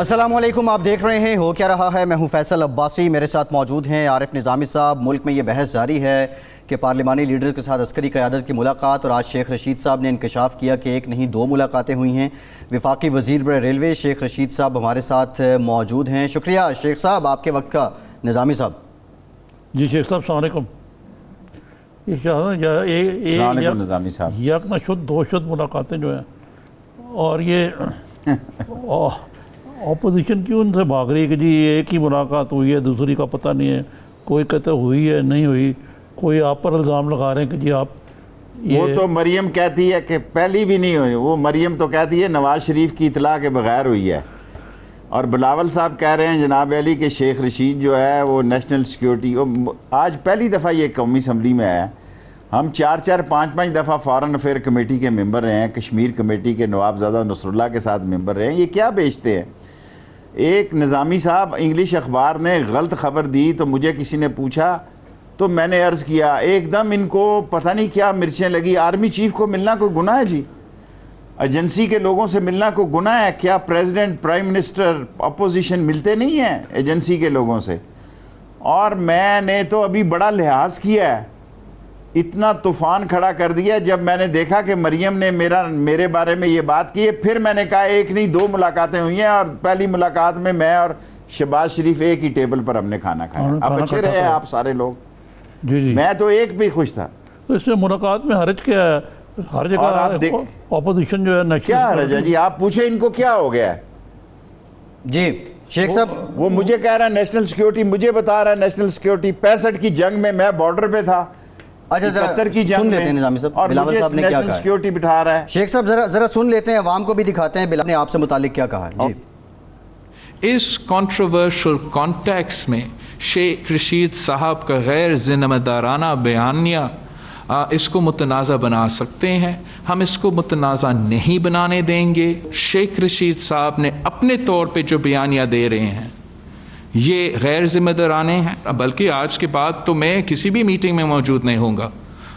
السلام علیکم، آپ دیکھ رہے ہیں ہو کیا رہا ہے۔ میں ہوں فیصل عباسی، میرے ساتھ موجود ہیں عارف نظامی صاحب۔ ملک میں یہ بحث جاری ہے کہ پارلیمانی لیڈرز کے ساتھ عسکری قیادت کی ملاقات، اور آج شیخ رشید صاحب نے انکشاف کیا کہ ایک نہیں دو ملاقاتیں ہوئی ہیں۔ وفاقی وزیر برائے ریلوے شیخ رشید صاحب ہمارے ساتھ موجود ہیں۔ شکریہ شیخ صاحب آپ کے وقت کا۔ نظامی صاحب جی شیخ صاحب السلام علیکم۔ السلام علیکم نظامی صاحب۔ یک نہ شد دو شد ملاقاتیں جو ہیں، اور یہ اپوزیشن کیوں ان سے بھاگ رہی ہے کہ جی ایک ہی ملاقات ہوئی ہے، دوسری کا پتہ نہیں ہے، کوئی کہتے ہوئی ہے نہیں ہوئی، کوئی آپ پر الزام لگا رہے ہیں کہ جی آپ وہ تو مریم کہتی ہے کہ پہلی بھی نہیں ہوئی، وہ مریم تو کہتی ہے نواز شریف کی اطلاع کے بغیر ہوئی ہے، اور بلاول صاحب کہہ رہے ہیں جناب علی کہ شیخ رشید جو ہے وہ نیشنل سیکیورٹی، آج پہلی دفعہ یہ قومی اسمبلی میں آیا۔ ہم 4-5 دفعہ فارن افیئر کمیٹی کے ممبر رہے ہیں، کشمیر کمیٹی کے نوابزادہ نصر اللہ کے ساتھ ممبر رہے ہیں، یہ کیا بیچتے ہیں؟ ایک نظامی صاحب انگلش اخبار نے غلط خبر دی تو مجھے کسی نے پوچھا تو میں نے عرض کیا ایک دم ان کو پتہ نہیں کیا مرچیں لگی، آرمی چیف کو ملنا کوئی گناہ ہے جی؟ ایجنسی کے لوگوں سے ملنا کوئی گناہ ہے کیا؟ پریزیڈنٹ، پرائم منسٹر، اپوزیشن ملتے نہیں ہیں ایجنسی کے لوگوں سے؟ اور میں نے تو ابھی بڑا لحاظ کیا ہے، اتنا طوفان کھڑا کر دیا جب میں نے دیکھا کہ مریم نے میرے بارے میں یہ بات کی ہے۔ پھر میں نے کہا ایک نہیں دو ملاقاتیں ہوئی ہیں، اور پہلی ملاقات میں اور شہباز شریف ایک ہی ٹیبل پر ہم نے کھانا کھایا۔ اب اچھے رہے ہیں آپ سارے لوگ، جی میں تو ایک بھی خوش تھا۔ تو اس میں ملاقات میں حرج کیا ہے؟ ہر جگہ اپوزیشن جو ہے کیا حرج ہے جی؟ آپ پوچھیں ان کو کیا ہو گیا ہے؟ جی شیخ صاحب وہ مجھے کہہ رہا ہے نیشنل سیکیورٹی، مجھے بتا رہا ہے نیشنل سیکیورٹی۔ 65 کی جنگ میں بارڈر پہ تھا، 71 کی جنگ میں، نظامی صاحب اور بلاول صاحب نے کیا نیشنل کہا ہے؟ سیکیورٹی بٹھا رہا ہے۔ شیخ صاحب ذرا سن لیتے ہیں، عوام کو بھی دکھاتے ہیں بلاول نے آپ سے متعلق کیا کہا ہے۔ جی اس کنٹروورشل کانٹیکس میں شیخ رشید صاحب کا غیر ذمہ دارانہ بیانیہ اس کو متنازع بنا سکتے ہیں، ہم اس کو متنازع نہیں بنانے دیں گے۔ شیخ رشید صاحب نے اپنے طور پہ جو بیانیہ دے رہے ہیں یہ غیر ذمہ دارانے ہیں، بلکہ آج کے بعد تو میں کسی بھی میٹنگ میں موجود نہیں ہوں گا۔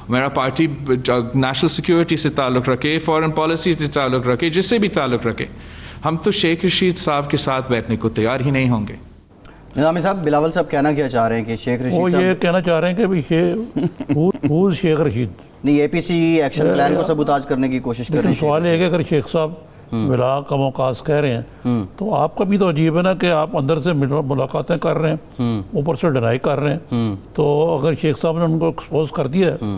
میرا پارٹی نیشنل سیکیورٹی سے تعلق رکھے، فارن پالیسی سے تعلق رکھے، جس سے بھی تعلق رکھے، ہم تو شیخ رشید صاحب کے ساتھ بیٹھنے کو تیار ہی نہیں ہوں گے۔ نظامی صاحب بلاول صاحب کہنا کیا چاہ رہے ہیں کہ شیخ رشید وہ صاحب یہ کہنا چاہ رہے ہیں کہ who is شیخ رشید؟ نہیں اے پی سی ایکشن پلان کو سبوتاج کرنے کی کوشش کر رہے لیکن ہیں۔ سوال یہ ہے کہ اگر شیخ صاحب بلا کا موقعات کہہ رہے ہیں تو آپ کا بھی تو عجیب ہے نا کہ آپ اندر سے ملاقاتیں کر رہے ہیں، اوپر سے ڈرائی کر رہے ہیں، تو اگر شیخ صاحب نے ان کو ایکسپوز کر دیا ہے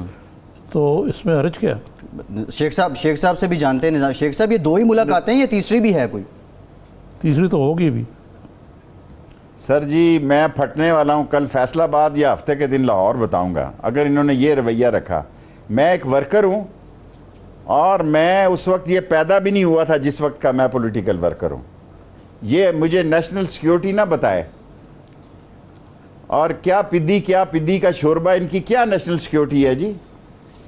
تو اس میں حرج کیا ہے؟ شیخ صاحب سے بھی جانتے ہیں شیخ صاحب یہ دو ہی ملاقاتیں ہیں یا تیسری بھی ہے کوئی؟ تیسری تو ہوگی بھی۔ سر جی میں پھٹنے والا ہوں، کل فیصل آباد یا ہفتے کے دن لاہور بتاؤں گا اگر انہوں نے یہ رویہ رکھا۔ میں ایک ورکر ہوں، اور میں اس وقت یہ پیدا بھی نہیں ہوا تھا جس وقت کا میں پولیٹیکل ورکر ہوں۔ یہ مجھے نیشنل سیکیورٹی نہ بتائے، اور کیا پدی کا شوربہ، ان کی کیا نیشنل سیکیورٹی ہے جی؟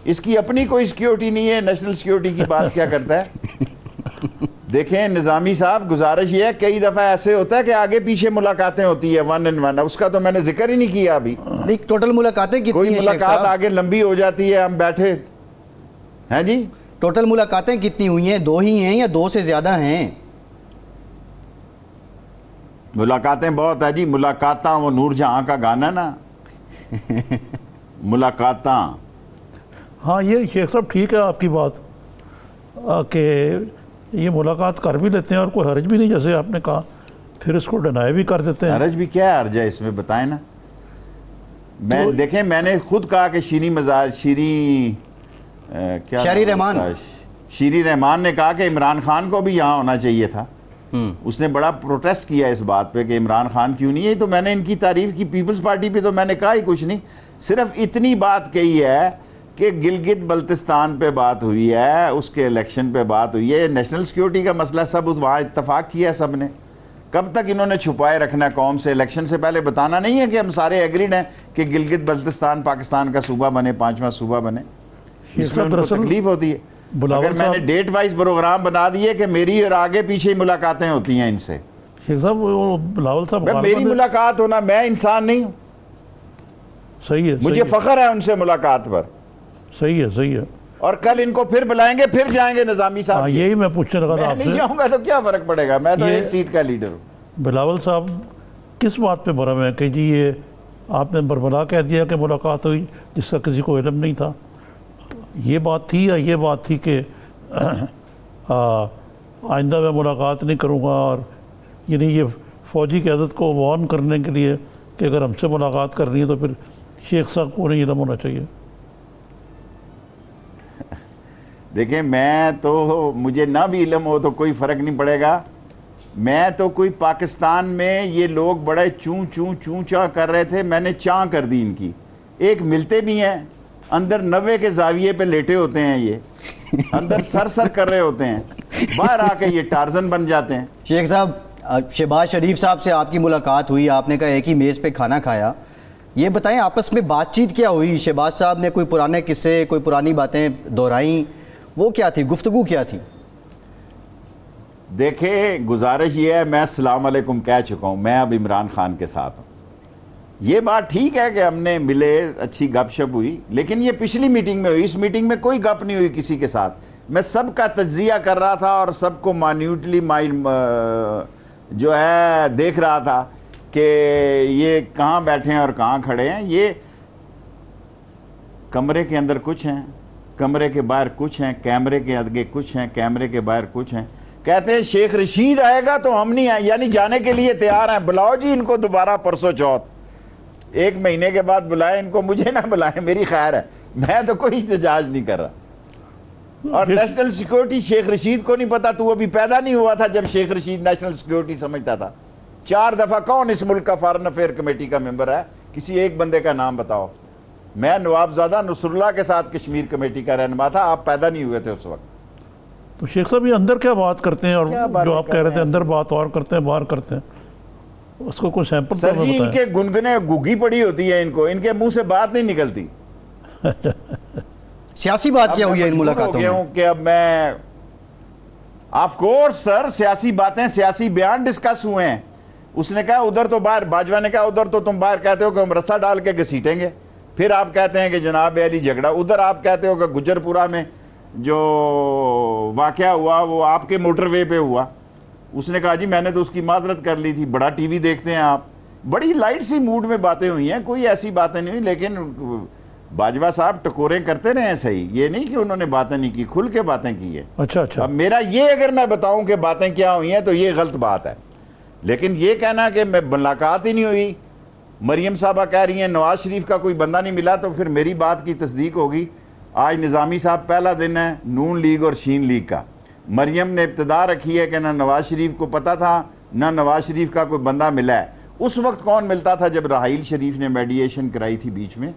اس کی اپنی کوئی سیکیورٹی نہیں ہے، نیشنل سیکیورٹی کی بات کیا کرتا ہے؟ دیکھیں نظامی صاحب، گزارش یہ ہے، کئی دفعہ ایسے ہوتا ہے کہ آگے پیچھے ملاقاتیں ہوتی ہیں 1-on-1، اس کا تو میں نے ذکر ہی نہیں کیا ابھی۔ ٹوٹل ملاقاتیں کتنی کوئی ہیں شیخ ملاقات صاحب؟ آگے لمبی ہو جاتی ہے، ہم بیٹھے ہیں جی۔ ٹوٹل ملاقاتیں کتنی ہوئی ہیں؟ دو ہی ہیں یا دو سے زیادہ ہیں؟ ملاقاتیں بہت ہے جی، ملاقاتاں وہ نور جہاں کا گانا نا، ملاقاتاں۔ ہاں یہ شیخ صاحب ٹھیک ہے آپ کی بات کہ یہ ملاقات کر بھی لیتے ہیں اور کوئی حرج بھی نہیں، جیسے آپ نے کہا، پھر اس کو ڈینائی بھی کر دیتے ہیں۔ حرج بھی کیا ہے؟ حرج ہے اس میں بتائیں نا۔ دیکھیں میں نے خود کہا کہ شیری رحمان نے کہا کہ عمران خان کو بھی یہاں ہونا چاہیے تھا۔ اس نے بڑا پروٹیسٹ کیا اس بات پہ کہ عمران خان کیوں نہیں ہے، تو میں نے ان کی تعریف کی پیپلز پارٹی پہ، تو میں نے کہا ہی کچھ نہیں، صرف اتنی بات کہی ہے کہ گلگت بلتستان پہ بات ہوئی ہے، اس کے الیکشن پہ بات ہوئی ہے، نیشنل سیکیورٹی کا مسئلہ سب وہاں اتفاق کیا ہے سب نے۔ کب تک انہوں نے چھپائے رکھنا ہے قوم سے؟ الیکشن سے پہلے بتانا نہیں ہے کہ ہم سارے ایگریڈ ہیں کہ گلگت بلتستان پاکستان کا صوبہ بنے، 5واں صوبہ بنے؟ اس میں ان کو تکلیف ہوتی ہے۔ اگر میں نے ڈیٹ وائز پروگرام بنا دیے کہ میری اور آگے پیچھے ملاقاتیں ہوتی ہیں ان سے، شیخ صاحب وہ بلاول صاحب میری ملاقات ہونا، میں انسان نہیں ہوں، صحیح ہے، مجھے فخر ہے ان سے ملاقات پر۔ صحیح ہے۔ اور کل ان کو پھر بلائیں گے، پھر جائیں گے نظامی صاحب۔ یہی میں پوچھنے لگا تھا میں آپ سے، نہیں جاؤں گا تو کیا فرق پڑے گا، میں تو ایک سیٹ کا لیڈر ہوں۔ بلاول صاحب کس بات پہ برہم ہیں کہ جی یہ آپ نے بربلا کہہ دیا کہ ملاقات ہوئی جس کا کسی کو علم نہیں تھا؟ یہ بات تھی یا یہ بات تھی کہ آئندہ میں ملاقات نہیں کروں گا، اور یعنی یہ فوجی قیادت کو وارن کرنے کے لیے کہ اگر ہم سے ملاقات کرنی ہے تو پھر شیخ صاحب کو نہیں علم ہونا چاہیے؟ دیکھیں میں تو مجھے نہ بھی علم ہو تو کوئی فرق نہیں پڑے گا. میں تو کوئی پاکستان میں یہ لوگ بڑے چوں چاں کر رہے تھے، میں نے چاں کر دی ان کی. ایک ملتے بھی ہیں اندر 90 کے زاویے پہ لیٹے ہوتے ہیں، یہ اندر سر کر رہے ہوتے ہیں، باہر آ کے یہ ٹارزن بن جاتے ہیں. شیخ صاحب، شہباز شریف صاحب سے آپ کی ملاقات ہوئی، آپ نے کہا ایک ہی میز پہ کھانا کھایا. یہ بتائیں آپس میں بات چیت کیا ہوئی؟ شہباز صاحب نے کوئی پرانے قصے، کوئی پرانی باتیں دہرائیں، وہ کیا تھی؟ گفتگو کیا تھی؟ دیکھیں گزارش یہ ہے، میں السلام علیکم کہہ چکا ہوں، میں اب عمران خان کے ساتھ ہوں. یہ بات ٹھیک ہے کہ ہم نے ملے، اچھی گپ شپ ہوئی، لیکن یہ پچھلی میٹنگ میں ہوئی، اس میٹنگ میں کوئی گپ نہیں ہوئی کسی کے ساتھ. میں سب کا تجزیہ کر رہا تھا اور سب کو مائنیوٹلی جو ہے دیکھ رہا تھا کہ یہ کہاں بیٹھے ہیں اور کہاں کھڑے ہیں. یہ کمرے کے اندر کچھ ہیں، کمرے کے باہر کچھ ہیں، کیمرے کے آگے کچھ ہیں، کیمرے کے باہر کچھ ہیں. کہتے ہیں شیخ رشید آئے گا تو ہم نہیں آئیں، یعنی جانے کے لیے تیار ہیں. بلاؤ جی ان کو دوبارہ پرسوں چوتھ، 1 مہینے کے بعد بلائیں ان کو، مجھے نہ بلائیں، میری خیر ہے، میں تو کوئی احتجاج نہیں کر رہا. اور نیشنل سیکورٹی شیخ رشید کو نہیں پتا، تو ابھی پیدا نہیں ہوا تھا جب شیخ رشید نیشنل سیکورٹی سمجھتا تھا. 4 دفعہ کون اس ملک کا فارن افیئر کمیٹی کا ممبر ہے؟ کسی ایک بندے کا نام بتاؤ. میں نوابزادہ نصر اللہ کے ساتھ کشمیر کمیٹی کا رہنما تھا، آپ پیدا نہیں ہوئے تھے اس وقت. تو شیخ صاحب یہ اندر کیا بات کرتے ہیں، اور جو آپ کہہ رہے تھے اندر بات اور کرتے ہیں باہر کرتے ہیں، اس کو کوئی سیمپل سر جی ان کے گنگنے گگی پڑی ہوتی ہے، ان کو، ان کے منہ سے بات نہیں نکلتی. سیاسی بات کیا ہوئی ہے ان ملاقاتوں میں؟ کہ اب میں آف کورس سر سیاسی باتیں، سیاسی بیان ڈسکس ہوئے ہیں. اس نے کہا ادھر تو باہر، باجوہ نے کہا ادھر تو تم باہر کہتے ہو کہ ہم رسا ڈال کے گھسیٹیں گے، پھر آپ کہتے ہیں کہ جناب علی جھگڑا، ادھر آپ کہتے ہو کہ گجرپورہ میں جو واقعہ ہوا وہ آپ کے موٹر وے پہ ہوا. اس نے کہا جی میں نے تو اس کی معذرت کر لی تھی، بڑا ٹی وی دیکھتے ہیں آپ. بڑی لائٹ سی موڈ میں باتیں ہوئی ہیں، کوئی ایسی باتیں نہیں ہوئی. لیکن باجوہ صاحب ٹکوریں کرتے رہے ہیں، صحیح یہ نہیں کہ انہوں نے باتیں نہیں کی، کھل کے باتیں کی ہیں. اچھا. اب میرا یہ اگر میں بتاؤں کہ باتیں کیا ہوئی ہیں تو یہ غلط بات ہے. لیکن یہ کہنا کہ میں ملاقات ہی نہیں ہوئی، مریم صاحبہ کہہ رہی ہیں نواز شریف کا کوئی بندہ نہیں ملا، تو پھر میری بات کی تصدیق ہوگی. آج نظامی صاحب پہلا دن ہے نون لیگ اور شین لیگ کا. مریم نے ابتدا رکھی ہے کہ نہ نواز شریف کو پتہ تھا، نہ نواز شریف کا کوئی بندہ ملا ہے. اس وقت کون ملتا تھا جب راحیل شریف نے میڈیشن کرائی تھی بیچ میں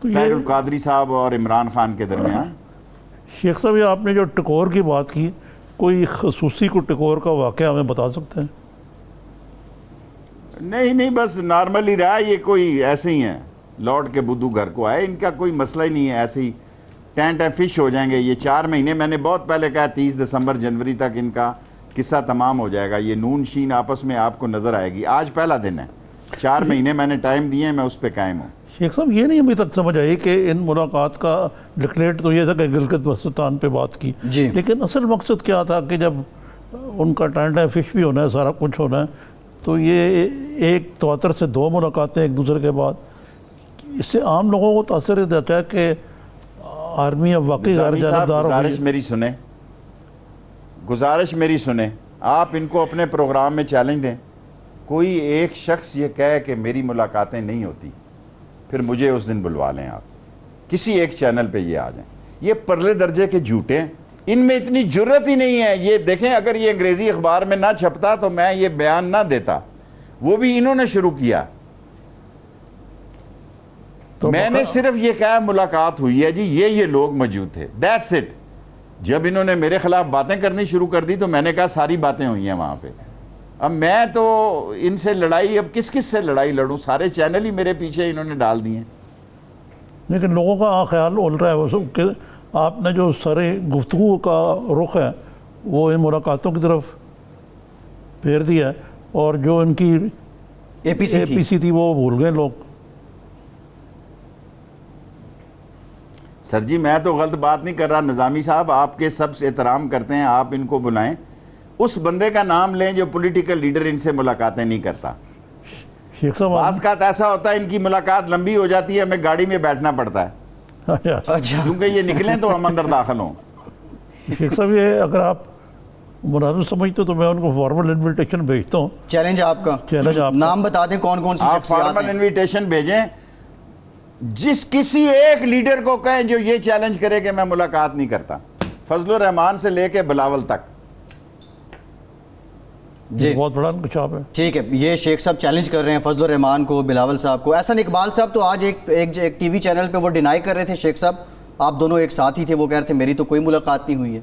طاہر القادری صاحب اور عمران خان کے درمیان. شیخ صاحب یہ آپ نے جو ٹکور کی بات کی، کوئی خصوصی کو ٹکور کا واقعہ ہمیں بتا سکتے ہیں؟ نہیں بس نارمل ہی رہا، یہ کوئی ایسے ہی ہیں لوٹ کے بدو گھر کو آئے، ان کا کوئی مسئلہ ہی نہیں ہے، ایسے ہی ٹینٹ فش ہو جائیں گے. یہ 4 مہینے میں نے بہت پہلے کہا 30 دسمبر جنوری تک ان کا قصہ تمام ہو جائے گا. یہ نون شین آپس میں آپ کو نظر آئے گی. آج پہلا دن ہے، 4 مہینے میں نے ٹائم دیے ہیں، میں اس پہ قائم ہوں. شیخ صاحب یہ نہیں ابھی تک سمجھ آئی کہ ان ملاقات کا ڈکلیٹ تو یہ تھا کہ گلگت بلتستان پہ بات کی جی، لیکن اصل مقصد کیا تھا کہ جب ان کا ٹینٹ فش بھی ہونا ہے، سارا کچھ ہونا ہے، تو یہ ایک تواتر سے 2 ملاقاتیں ایک دوسرے کے بعد، اس سے عام لوگوں کو تاثر دیتا ہے کہ آرمی اب واقعی غیر جانبدار ہو گئی. گزارش میری سنیں، آپ ان کو اپنے پروگرام میں چیلنج دیں. کوئی ایک شخص یہ کہے کہ میری ملاقاتیں نہیں ہوتی، پھر مجھے اس دن بلوا لیں. آپ کسی ایک چینل پہ یہ آ جائیں. یہ پرلے درجے کے جھوٹے ہیں، ان میں اتنی جرت ہی نہیں ہے. یہ دیکھیں اگر یہ انگریزی اخبار میں نہ چھپتا تو میں یہ بیان نہ دیتا، وہ بھی انہوں نے شروع کیا. میں نے صرف یہ کہا ملاقات ہوئی ہے جی، یہ لوگ موجود تھے، دیٹس اٹ. جب انہوں نے میرے خلاف باتیں کرنی شروع کر دی تو میں نے کہا ساری باتیں ہوئی ہیں وہاں پہ. اب میں تو ان سے لڑائی، اب کس سے لڑائی لڑوں؟ سارے چینل ہی میرے پیچھے انہوں نے ڈال دیے. لیکن لوگوں کا خیال اول رہا ہے وہ سب کہ آپ نے جو سارے گفتگو کا رخ ہے وہ ان ملاقاتوں کی طرف پھیر دیا ہے، اور جو ان کی اے پی سی تھی وہ بھول گئے لوگ. سر جی میں تو غلط بات نہیں کر رہا. نظامی صاحب آپ کے سب سے احترام کرتے ہیں، آپ ان کو بلائیں. اس بندے کا نام لیں جو پولیٹیکل لیڈر ان سے ملاقاتیں نہیں کرتا. شیخ صاحب بعض کا ایسا ہوتا ہے ان کی ملاقات لمبی ہو جاتی ہے, ہمیں گاڑی میں بیٹھنا پڑتا ہے اچھا کیونکہ یہ نکلیں تو ہم اندر داخل ہوں. شیخ صاحب یہ اگر آپ مناسب سمجھتے تو میں ان کو فارمل انویٹیشن بھیجتا ہوں. چیلنج آپ کا, چیلنج آپ نام بتا دیں کون کون سی آپ شخصیات فارمل ہیں. انویٹیشن بھیجیں, جس کسی ایک لیڈر کو کہیں جو یہ چیلنج کرے کہ میں ملاقات نہیں کرتا, فضل الرحمان سے لے کے بلاول تک. جی بہت بڑا انکشاف ہے. ٹھیک ہے, یہ شیخ صاحب چیلنج کر رہے ہیں فضل الرحمان کو, بلاول صاحب کو. احسن اقبال صاحب تو آج ایک ٹی وی چینل پہ وہ ڈینائی کر رہے تھے شیخ صاحب, آپ دونوں ایک ساتھ ہی تھے, وہ کہہ رہے تھے میری تو کوئی ملاقات نہیں ہوئی ہے.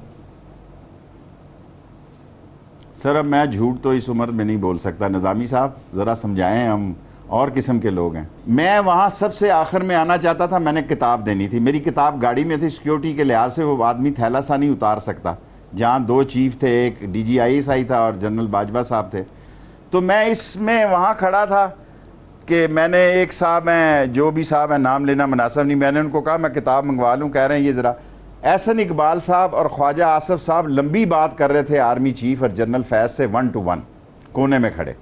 سر اب میں جھوٹ تو اس عمر میں نہیں بول سکتا. نظامی صاحب ذرا سمجھائیں, ہم اور قسم کے لوگ ہیں. میں وہاں سب سے آخر میں آنا چاہتا تھا, میں نے کتاب دینی تھی, میری کتاب گاڑی میں تھی, سیکیورٹی کے لحاظ سے وہ آدمی تھیلا سا نہیں اتار سکتا, جہاں 2 چیف تھے, ایک D G I S I تھا اور جنرل باجوہ صاحب تھے. تو میں اس میں وہاں کھڑا تھا کہ میں نے ایک صاحب ہیں, جو بھی صاحب ہیں, نام لینا مناسب نہیں, میں نے ان کو کہا میں کتاب منگوا لوں. کہہ رہے ہیں یہ ذرا. احسن اقبال صاحب اور خواجہ آصف صاحب لمبی بات کر رہے تھے آرمی چیف اور جنرل فیض سے 1 to 1 کونے میں کھڑے.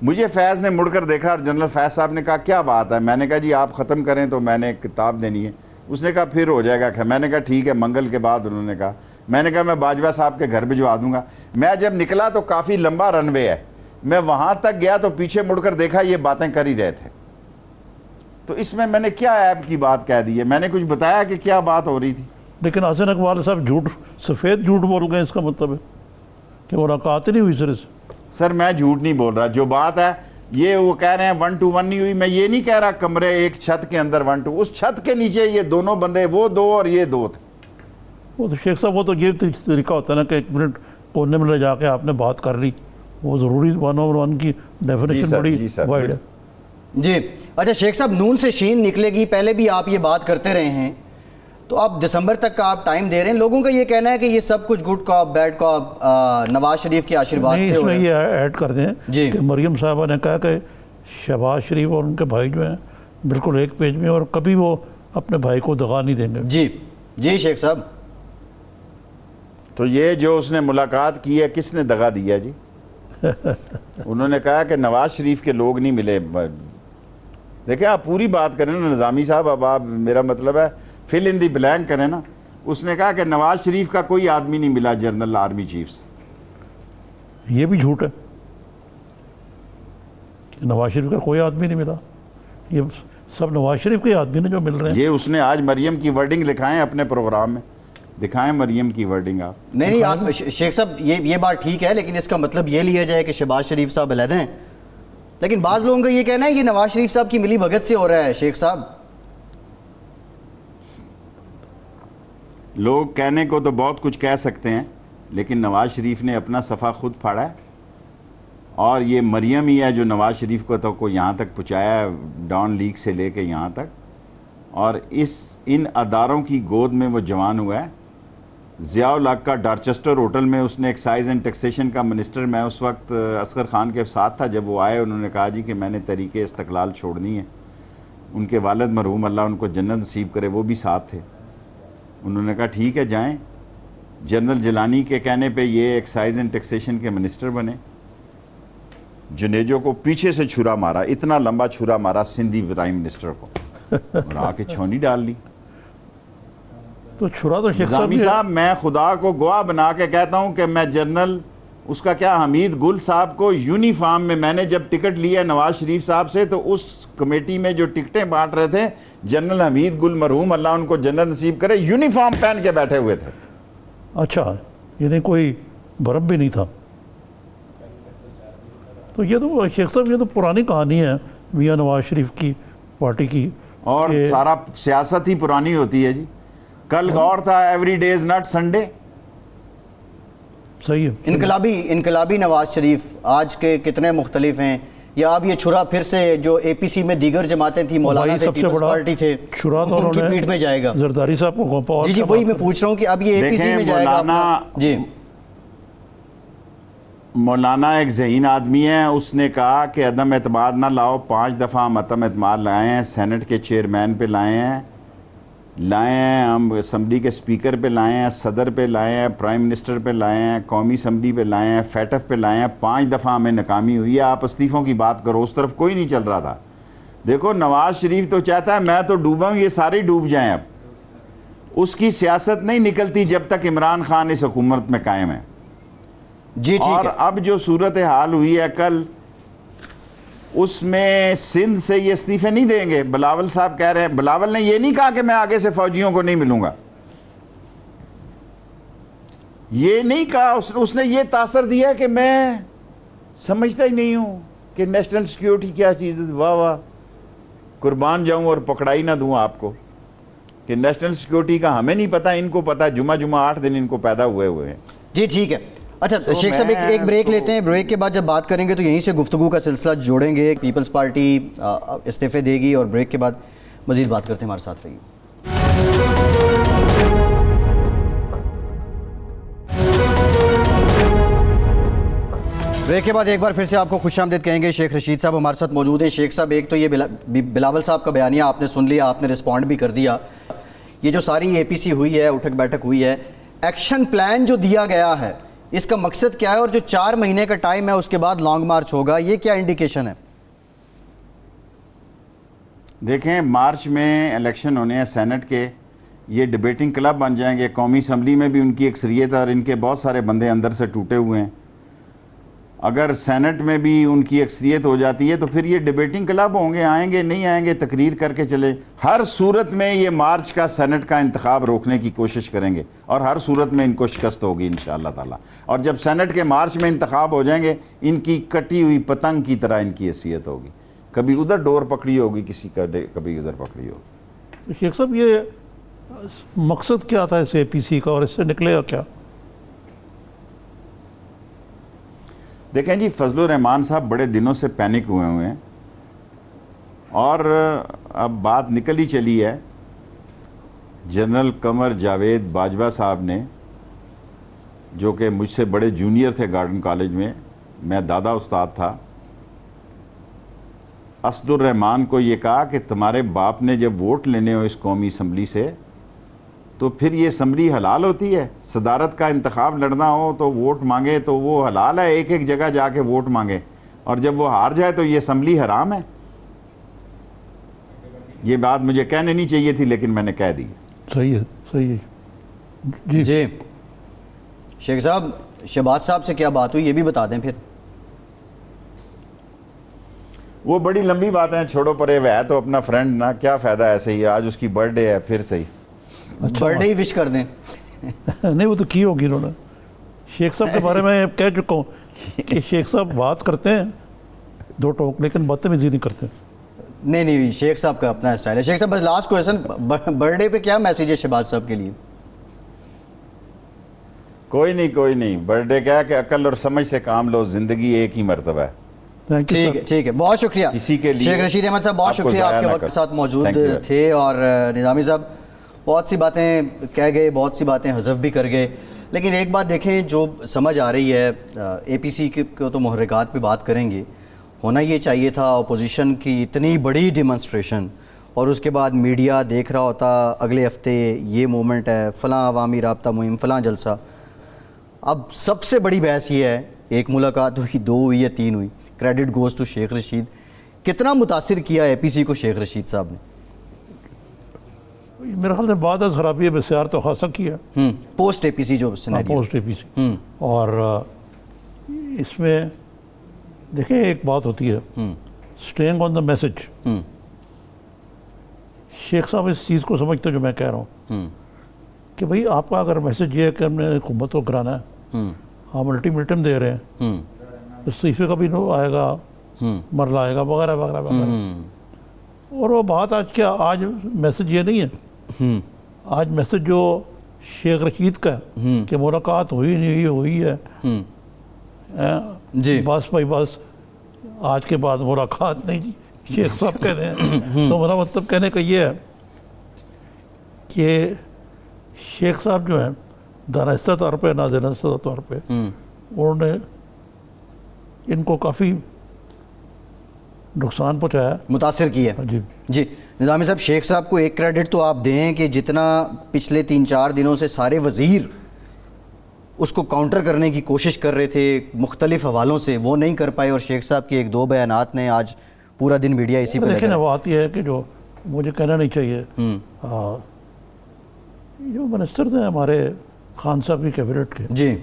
مجھے فیض نے مڑ کر دیکھا اور جنرل فیض صاحب نے کہا کیا بات ہے. میں نے کہا جی آپ ختم کریں تو میں نے کتاب دینی ہے. اس نے کہا پھر ہو جائے گا. میں نے کہا ٹھیک ہے. منگل کے بعد انہوں نے کہا, میں نے کہا میں باجوہ صاحب کے گھر بھجوا دوں گا. میں جب نکلا تو کافی لمبا رن وے ہے, میں وہاں تک گیا تو پیچھے مڑ کر دیکھا یہ باتیں کر ہی رہے تھے. تو اس میں میں نے کیا عیب کی بات کہہ دی ہے؟ میں نے کچھ بتایا کہ کیا بات ہو رہی تھی؟ لیکن حسن اقبال صاحب جھوٹ, سفید جھوٹ بول گئے, اس کا مطلب ہے کہ ملاقات ہی نہیں ہوئی سر سے. سر میں جھوٹ نہیں بول رہا, جو بات ہے یہ وہ کہہ رہے ہیں 1 to 1 نہیں ہوئی. میں یہ نہیں کہہ رہا کمرے ایک چھت کے اندر 1 to, اس چھت کے نیچے یہ دونوں بندے, وہ 2 اور یہ 2 تھے. وہ تو شیخ صاحب وہ تو یہ طریقہ ہوتا ہے نا کہ 1 منٹ کونے میں لے جا کے آپ نے بات کر لی, وہ ضروری 1 over 1 کی ڈیفینیشن بڑی وائڈ ہے. جی اچھا شیخ صاحب, نون سے شین نکلے گی, پہلے بھی آپ یہ بات کرتے رہے ہیں, تو اب دسمبر تک کا آپ ٹائم دے رہے ہیں. لوگوں کا یہ کہنا ہے کہ یہ سب کچھ گڈ کاپ بیڈ کاپ نواز شریف کے آشرواد سے اس میں یہ ایڈ کر دیں جی کہ مریم صاحبہ نے کہا کہ شہباز شریف اور ان کے بھائی جو ہیں بالکل ایک پیج میں, اور کبھی وہ اپنے بھائی کو دغا نہیں دیں گے. جی جی شیخ صاحب, تو یہ جو اس نے ملاقات کی ہے کس نے دغا دیا جی؟ انہوں نے کہا کہ نواز شریف کے لوگ نہیں ملے. دیکھیں آپ پوری بات کریں نا نظامی صاحب, اب آپ میرا مطلب ہے فل ان دی بلینک کریں نا. اس نے کہا کہ نواز شریف کا کوئی آدمی نہیں ملا جنرل آرمی چیف سے. یہ بھی جھوٹ ہے کہ نواز شریف کا کوئی آدمی نہیں ملا, یہ سب نواز شریف کے آدمی نے جو مل رہے ہیں. یہ اس نے آج مریم کی ورڈنگ لکھائیں اپنے پروگرام میں, دکھائیں مریم کی ورڈنگ آپ. نہیں آپ شیخ صاحب یہ بات ٹھیک ہے, لیکن اس کا مطلب یہ لیا جائے کہ شہباز شریف صاحب علیحدہ ہیں. لیکن بعض لوگوں کا یہ کہنا ہے یہ نواز شریف صاحب کی ملی بھگت سے ہو رہا ہے. شیخ صاحب لوگ کہنے کو تو بہت کچھ کہہ سکتے ہیں, لیکن نواز شریف نے اپنا صفحہ خود پھاڑا ہے, اور یہ مریم ہی ہے جو نواز شریف کو یہاں تک پہنچایا ہے, ڈان لیگ سے لے کے یہاں تک, اور ان اداروں کی گود میں وہ جوان ہوا ہے. ضیاء الحق کا ڈارچسٹر ہوٹل میں اس نے ایکسائز اینڈ ٹیکسیشن کا منسٹر, میں اس وقت اصغر خان کے ساتھ تھا جب وہ آئے, انہوں نے کہا جی کہ میں نے تحریک استقلال چھوڑنی ہے. ان کے والد مرحوم اللہ ان کو جنت نصیب کرے, وہ بھی ساتھ تھے. انہوں نے کہا ٹھیک ہے جائیں. جنرل جیلانی کے کہنے پہ یہ ایکسائز اینڈ ٹیکسیشن کے منسٹر بنے. جنیجو کو پیچھے سے چھرا مارا, اتنا لمبا چھرا مارا سندھی پرائم منسٹر کو, اور آ کے چھونی ڈال لی. تو چھرا تو شیخ نظامی صاحب میں خدا کو گواہ بنا کے کہتا ہوں کہ میں جنرل اس کا کیا حمید گل صاحب کو یونیفارم میں نے جب ٹکٹ لیا نواز شریف صاحب سے, تو اس کمیٹی میں جو ٹکٹیں بانٹ رہے تھے جنرل حمید گل مرحوم اللہ ان کو جنت نصیب کرے یونیفارم پہن کے بیٹھے ہوئے تھے. اچھا, یعنی کوئی بھرم بھی نہیں تھا. تو یہ تو شیخ صاحب یہ تو پرانی کہانی ہے میاں نواز شریف کی پارٹی کی, اور سارا سیاست ہی پرانی ہوتی ہے جی. کل اور تھا every day is not Sunday. صحیح ہے. انقلابی نواز شریف آج کے کتنے مختلف ہیں, یا اب یہ چھرا پھر سے جو اے پی سی میں دیگر جماعتیں تھیں, مولانا تھے, پیپلز پارٹی تھے, چھرا تو ان کی پیٹھ میں جائے گا. زرداری صاحب کو گھونپا. جی وہی میں پوچھ رہا ہوں کہ اب یہ اے پی سی میں جائے گا. جی مولانا ایک ذہین آدمی ہے, اس نے کہا کہ عدم اعتماد نہ لاؤ, 5 دفعہ ہم عدم اعتماد لائے ہیں, سینٹ کے چیئرمین پہ لائے ہیں, لائے ہیں، ہم اسمبلی کے اسپیکر پہ لائے ہیں، صدر پہ لائے ہیں، پرائم منسٹر پہ لائے ہیں، قومی اسمبلی پہ لائے ہیں، فیٹف پہ لائے ہیں، 5 دفعہ ہمیں ناکامی ہوئی ہے. آپ استعفوں کی بات کرو، اس طرف کوئی نہیں چل رہا تھا. دیکھو نواز شریف تو چاہتا ہے میں تو ڈوبا ہوں، یہ سارے ڈوب جائیں. اب اس کی سیاست نہیں نکلتی جب تک عمران خان اس حکومت میں قائم ہے. جی ٹھیک اور ہے. اب جو صورتحال ہوئی ہے کل، اس میں سندھ سے یہ استعفے نہیں دیں گے. بلاول صاحب کہہ رہے ہیں، بلاول نے یہ نہیں کہا کہ میں آگے سے فوجیوں کو نہیں ملوں گا، یہ نہیں کہا. اس نے یہ تاثر دیا کہ میں سمجھتا ہی نہیں ہوں کہ نیشنل سیکیورٹی کیا چیز ہے. واہ واہ، قربان جاؤں اور پکڑائی نہ دوں آپ کو کہ نیشنل سیکیورٹی کا ہمیں نہیں پتا، ان کو پتا. جمعہ 8 دن ان کو پیدا ہوئے ہیں. جی ٹھیک ہے. اچھا شیخ صاحب ایک بریک لیتے ہیں. بریک کے بعد جب بات کریں گے تو یہیں سے گفتگو کا سلسلہ جوڑیں گے. پیپلز پارٹی استعفے دے گی اور بریک کے بعد مزید بات کرتے ہیں. ہمارے ساتھ رہیے. بریک کے بعد ایک بار پھر سے آپ کو خوش آمدید کہیں گے. شیخ رشید صاحب ہمارے ساتھ موجود ہیں. شیخ صاحب ایک تو یہ بلاول صاحب کا بیانیہ آپ نے سن لیا، آپ نے رسپونڈ بھی کر دیا. یہ جو ساری اے پی سی ہوئی ہے، اٹھک بیٹھک ہوئی ہے، ایکشن پلان جو دیا گیا ہے اس کا مقصد کیا ہے؟ اور جو 4 مہینے کا ٹائم ہے اس کے بعد لانگ مارچ ہوگا، یہ کیا انڈیکیشن ہے؟ دیکھیں مارچ میں الیکشن ہونے ہیں سینٹ کے، یہ ڈیبیٹنگ کلب بن جائیں گے. قومی اسمبلی میں بھی ان کی اکثریت اور ان کے بہت سارے بندے اندر سے ٹوٹے ہوئے ہیں. اگر سینٹ میں بھی ان کی اکثریت ہو جاتی ہے تو پھر یہ ڈیبیٹنگ کلب ہوں گے. آئیں گے نہیں آئیں گے تقریر کر کے چلے. ہر صورت میں یہ مارچ کا سینٹ کا انتخاب روکنے کی کوشش کریں گے اور ہر صورت میں ان کو شکست ہوگی انشاءاللہ تعالی. اور جب سینٹ کے مارچ میں انتخاب ہو جائیں گے، ان کی کٹی ہوئی پتنگ کی طرح ان کی حیثیت ہوگی. کبھی ادھر ڈور پکڑی ہوگی کسی کا، کبھی ادھر پکڑی ہوگی. شیخ صاحب یہ مقصد کیا تھا اس اے پی سی کا اور اس سے نکلے گا کیا؟ دیکھیں جی، فضل الرحمان صاحب بڑے دنوں سے پینک ہوئے ہیں اور اب بات نکل ہی چلی ہے. جنرل قمر جاوید باجوہ صاحب نے، جو کہ مجھ سے بڑے جونیئر تھے گارڈن کالج میں دادا استاد تھا، اسد الرحمان کو یہ کہا کہ تمہارے باپ نے جب ووٹ لینے ہو اس قومی اسمبلی سے تو پھر یہ اسمبلی حلال ہوتی ہے. صدارت کا انتخاب لڑنا ہو تو ووٹ مانگے تو وہ حلال ہے، ایک جگہ جا کے ووٹ مانگے، اور جب وہ ہار جائے تو یہ اسمبلی حرام ہے. یہ بات مجھے کہنے نہیں چاہیے تھی لیکن میں نے کہہ دی. صحیح ہے، صحیح ہے. جی شیخ صاحب، شہباز صاحب سے کیا بات ہوئی یہ بھی بتا دیں پھر. وہ بڑی لمبی باتیں ہیں، چھوڑو پرے. وہ ہے تو اپنا فرینڈ نا، کیا فائدہ ایسے ہی. آج اس کی برتھ ڈے ہے، پھر صحیح برتھ ڈے ہی وش کر دیں. نہیں وہ تو کی ہوگی انہوں نے. شیخ صاحب کے بارے میں کہہ چکا ہوں کہ شیخ صاحب بات کرتے ہیں 2 ٹوک لیکن بدتمیزی نہیں کرتے. نہیں شیخ صاحب کا اپنا اسٹائل ہے. شیخ صاحب بس لاسٹ کویشچن، برتھ ڈے پہ کیا میسیج ہے شہباز صاحب کے لیے؟ کوئی نہیں. برتھ ڈے کیا ہے کہ عقل اور سمجھ سے کام لو، زندگی ایک ہی مرتبہ ہے. ٹھیک ہے، بہت شکریہ اسی کے لیے شیخ رشید احمد صاحب، بہت شکریہ آپ کے وقت کے ساتھ موجود تھے. اور نظامی صاحب بہت سی باتیں کہہ گئے، بہت سی باتیں حذف بھی کر گئے. لیکن ایک بات دیکھیں جو سمجھ آ رہی ہے، اے پی سی کو تو محرکات پہ بات کریں گے، ہونا یہ چاہیے تھا اپوزیشن کی اتنی بڑی ڈیمانسٹریشن اور اس کے بعد میڈیا دیکھ رہا ہوتا اگلے ہفتے یہ مومنٹ ہے، فلاں عوامی رابطہ مہم، فلاں جلسہ. اب سب سے بڑی بحث یہ ہے، ایک ملاقات ہوئی، 2 ہوئی یا 3 ہوئی، credit goes to Sheikh Rashid. کتنا متاثر کیا اے پی سی کو شیخ رشید صاحب نے؟ میرے خیال سے بعد از خرابی بسیار تو خاصا کیا پوسٹ اے پی سی جو سینیریو. پوسٹ اے پی سی. اور اس میں دیکھیں ایک بات ہوتی ہے، سٹیئنگ آن دا میسج. شیخ صاحب اس چیز کو سمجھتے جو میں کہہ رہا ہوں کہ بھئی آپ کا اگر میسج یہ ہے کہ ہم نے حکومت کو گرانا ہے، ہم الٹیمیٹم دے رہے ہیں، استعفے کا بھی نو آئے گا، مرلہ آئے گا، وغیرہ وغیرہ وغیرہ. اور وہ بات آج میسج یہ نہیں ہے. آج میسج جو شیخ رشید کا ہے کہ ملاقات ہوئی نہیں ہوئی ہے، جی بس بھائی بس آج کے بعد ملاقات نہیں جی شیخ صاحب کہتے ہیں. تو میرا مطلب کہنے کا یہ ہے کہ شیخ صاحب جو ہیں دانستہ طور پہ، نادانستہ طور پہ، انہوں نے ان کو کافی نقصان پہنچایا. متاثر کیا ہے. جی جی نظامی صاحب، شیخ صاحب کو ایک کریڈٹ تو آپ دیں کہ جتنا پچھلے 3-4 دنوں سے سارے وزیر اس کو کاؤنٹر کرنے کی کوشش کر رہے تھے مختلف حوالوں سے، وہ نہیں کر پائے، اور شیخ صاحب کے 1-2 بیانات نے آج پورا دن میڈیا اسی پہ دیکھیں نا، لگا. بات یہ ہے کہ جو مجھے کہنا نہیں چاہیے، جو منسٹرز ہیں ہمارے خان صاحب کی کیبنٹ کے، جی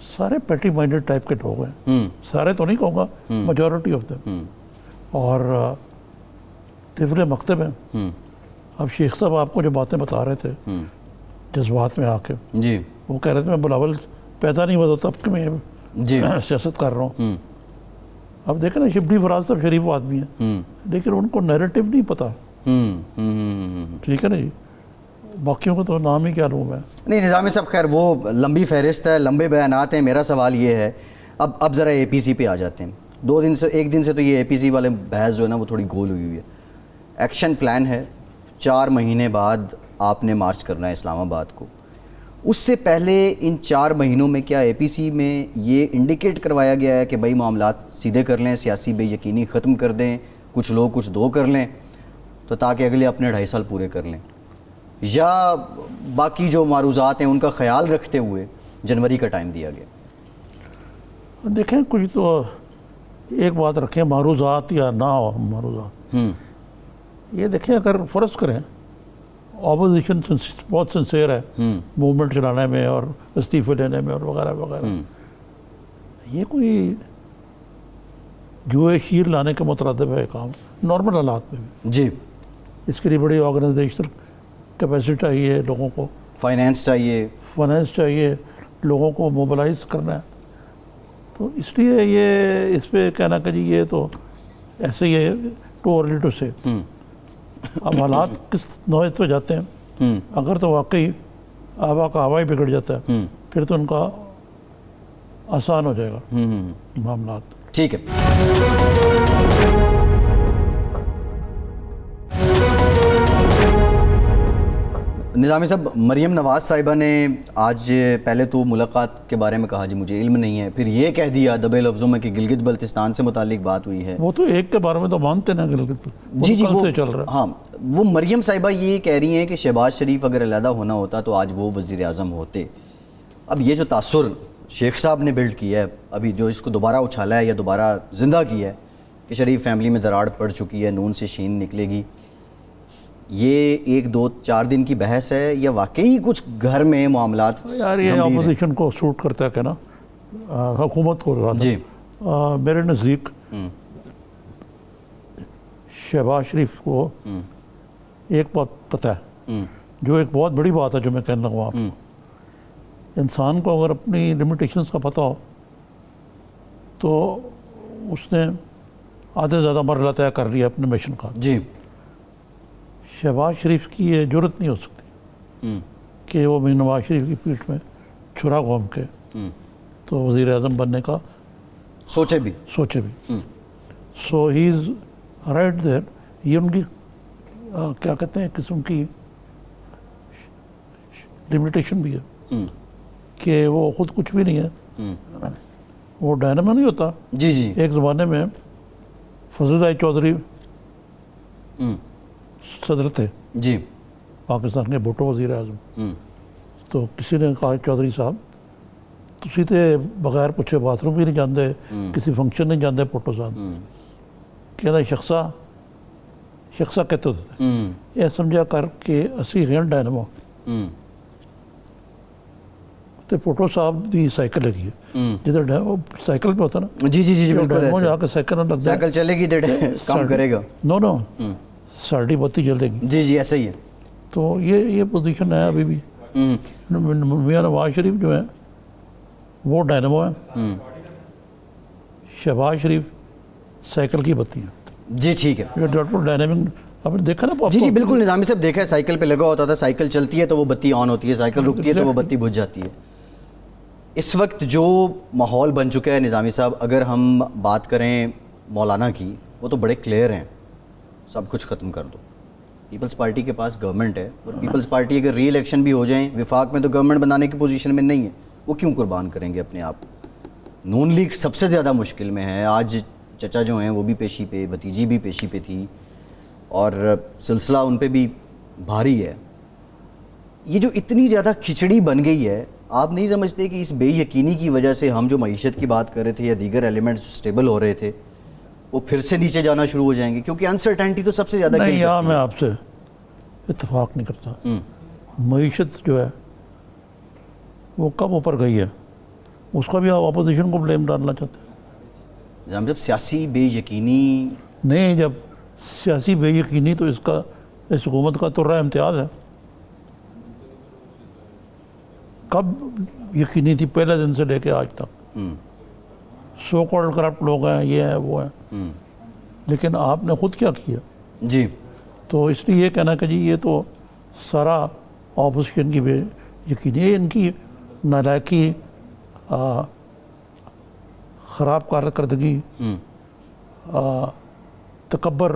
سارے پیٹی مائنڈڈ ٹائپ کے لوگ ہیں. سارے تو نہیں کہوں گا، میجورٹی آف دم. اور طفل مکتب ہیں. اب شیخ صاحب آپ کو جو باتیں بتا رہے تھے جذبات میں آ کے، جی وہ کہہ رہے تھے میں بلاول پیدا نہیں ہوا تھا تب کہ میں جی سیاست کر رہا ہوں. اب دیکھیں نا، شبلی فراز صاحب شریف آدمی ہیں، لیکن ان کو نیریٹو نہیں پتا. ٹھیک ہے نا جی، باقیوں کو تو نام ہی کیا لوں میں. نہیں نظامی صاحب، خیر وہ لمبی فہرست ہے، لمبے بیانات ہیں. میرا سوال یہ ہے، اب ذرا اے پی سی پہ آ جاتے ہیں. 2 دن سے، 1 دن سے تو یہ اے پی سی والے بحث جو ہے نا وہ تھوڑی گول ہوئی ہے. ایکشن پلان ہے، 4 مہینے بعد آپ نے مارچ کرنا ہے اسلام آباد کو. اس سے پہلے ان 4 مہینوں میں کیا اے پی سی میں یہ انڈیکیٹ کروایا گیا ہے کہ بھائی معاملات سیدھے کر لیں، سیاسی بے یقینی ختم کر دیں، کچھ لوگ کچھ دو کر لیں، تو تاکہ اگلے اپنے 2.5 سال پورے کر لیں، یا باقی جو معروضات ہیں ان کا خیال رکھتے ہوئے جنوری کا ٹائم دیا گیا؟ دیکھیں، کچھ تو ایک بات رکھیں، معروضات یا نہ ہو معروضات، یہ دیکھیں اگر فرض کریں اپوزیشن بہت سنسیئر ہے موومنٹ چلانے میں اور استعفے لینے میں اور وغیرہ وغیرہ، یہ کوئی جوئے شیر لانے کے مترادف ہے کام نارمل حالات میں بھی. جی اس کے لیے بڑی آرگنائزیشنل کیپیسٹی چاہیے، لوگوں کو فائنینس چاہیے، فائنینس چاہیے، لوگوں کو موبلائز کرنا ہے. تو اس لیے یہ اس پہ کہنا کہ جی یہ تو ایسے ہی ہے، ٹو ارلی ٹو سے. اب حالات کس نوعیت پہ جاتے ہیں، اگر تو واقعی آبا کا ہوا ہی بگڑ جاتا ہے، پھر تو ان کا آسان ہو جائے گا معاملات. ٹھیک ہے. نظامی صاحب، مریم نواز صاحبہ نے آج پہلے تو ملاقات کے بارے میں کہا جی مجھے علم نہیں ہے، پھر یہ کہہ دیا دبے لفظوں میں کہ گلگت بلتستان سے متعلق بات ہوئی ہے. وہ تو ایک کے بارے میں تو مانتے نا گلگت، جی جی کل سے چل رہا ہے. ہاں، وہ مریم صاحبہ یہ کہہ رہی ہیں کہ شہباز شریف اگر علیحدہ ہونا ہوتا تو آج وہ وزیر اعظم ہوتے. اب یہ جو تاثر شیخ صاحب نے بلڈ کیا ہے، ابھی جو اس کو دوبارہ اچھالا ہے یا دوبارہ زندہ کیا ہے کہ شریف فیملی میں دراڑ پڑ چکی ہے، نون سے شین نکلے گی، یہ 1-2-4 دن کی بحث ہے یا واقعی کچھ گھر میں معاملات یار یہ اپوزیشن کو سوٹ کرتا ہے کہ نا، حکومت کو رہا جی میرے نزدیک شہباز شریف کو ایک بات پتہ ہے، جو ایک بہت بڑی بات ہے جو میں کہنے لگا آپ کو، انسان کو اگر اپنی لمیٹیشنز کا پتہ ہو تو اس نے آدھے زیادہ مرحلہ طے کر لیا اپنے مشن کا. جی شہباز شریف کی یہ جرت نہیں ہو سکتی کہ وہ نواز شریف کی پیٹھ میں چھرا گھوم کے تو وزیر اعظم بننے کا سوچے بھی. سو ہی از رائٹ دیر. یہ ان کی کیا کہتے ہیں قسم کی لمیٹیشن بھی ہے کہ وہ خود کچھ بھی نہیں ہے، وہ ڈائنامو نہیں ہوتا. جی جی ایک زمانے میں فضل رائی چودھری صدر تھے جی پاکستان کے، بھٹو وزیر اعظم. تو کسی نے کہا چودھری صاحب تسی تے بغیر پوچھے باتھ روم بھی نہیں جاندے، کسی فنکشن نہیں جاندے بھٹو صاحب. کہتا شخصا کہتے ہوتے تھے، یہ سمجھا کر کہ اسی ہیں ڈائنامو. تو بھٹو صاحب دی سائیکل لگی ہے، جدھر سائیکل پہ ہوتا نا، جی جی جی بالکل ڈائنامو ایسے. جا کے سائیکل نہ لگ جائے، سائیکل چلے گی تو کام کرے گا. نو ساڑھی بتی جل دے گی. جی جی ایسا ہی ہے. تو یہ پوزیشن ہے ابھی بھی. میاں نواز شریف جو ہے وہ ڈائنامو ہے، شہباز شریف سائیکل کی بتی ہے. جی ٹھیک ہے. ڈائنامک آپ نے دیکھا نا. جی جی بالکل نظامی صاحب دیکھا ہے، سائیکل پہ لگا ہوتا تھا، سائیکل چلتی ہے تو وہ بتی آن ہوتی ہے، سائیکل رکتی ہے تو وہ بتی بجھ جاتی ہے. اس وقت جو ماحول بن چکا ہے نظامی صاحب، اگر ہم بات کریں مولانا کی، وہ تو بڑے کلیئر ہیں، سب کچھ ختم کر دو. پیپلز پارٹی کے پاس گورنمنٹ ہے، اور پیپلز پارٹی اگر ری الیکشن بھی ہو جائیں وفاق میں تو گورنمنٹ بنانے کی پوزیشن میں نہیں ہے، وہ کیوں قربان کریں گے اپنے آپ. نون لیگ سب سے زیادہ مشکل میں ہے. آج چچا جو ہیں وہ بھی پیشی پہ, بھتیجی بھی پیشی پہ تھی, اور سلسلہ ان پہ بھی بھاری ہے. یہ جو اتنی زیادہ کھچڑی بن گئی ہے, آپ نہیں سمجھتے کہ اس بے یقینی کی وجہ سے ہم جو معیشت کی بات کر رہے تھے یا دیگر ایلیمنٹس جو سٹیبل ہو رہے تھے وہ پھر سے نیچے جانا شروع ہو جائیں گے؟ کیونکہ انسرٹینٹی تو سب سے زیادہ نہیں, یہاں میں آپ سے اتفاق نہیں کرتا. معیشت جو ہے وہ کب اوپر گئی ہے, اس کا بھی آپ اپوزیشن کو بلیم ڈالنا چاہتے ہیں. جب سیاسی بے یقینی نہیں, جب سیاسی بے یقینی تو اس حکومت کا ترہ امتیاز ہے. کب یقینی تھی؟ پہلے دن سے لے کے آج تک. سو کالڈ کرپٹ لوگ ہیں, یہ ہیں وہ ہیں, لیکن آپ نے خود کیا کیا؟ جی, تو اس لیے یہ کہنا کہ جی یہ تو سارا اپوزیشن کی بے یقینی ہے, ان کی نالائکی, خراب کارکردگی, تکبر,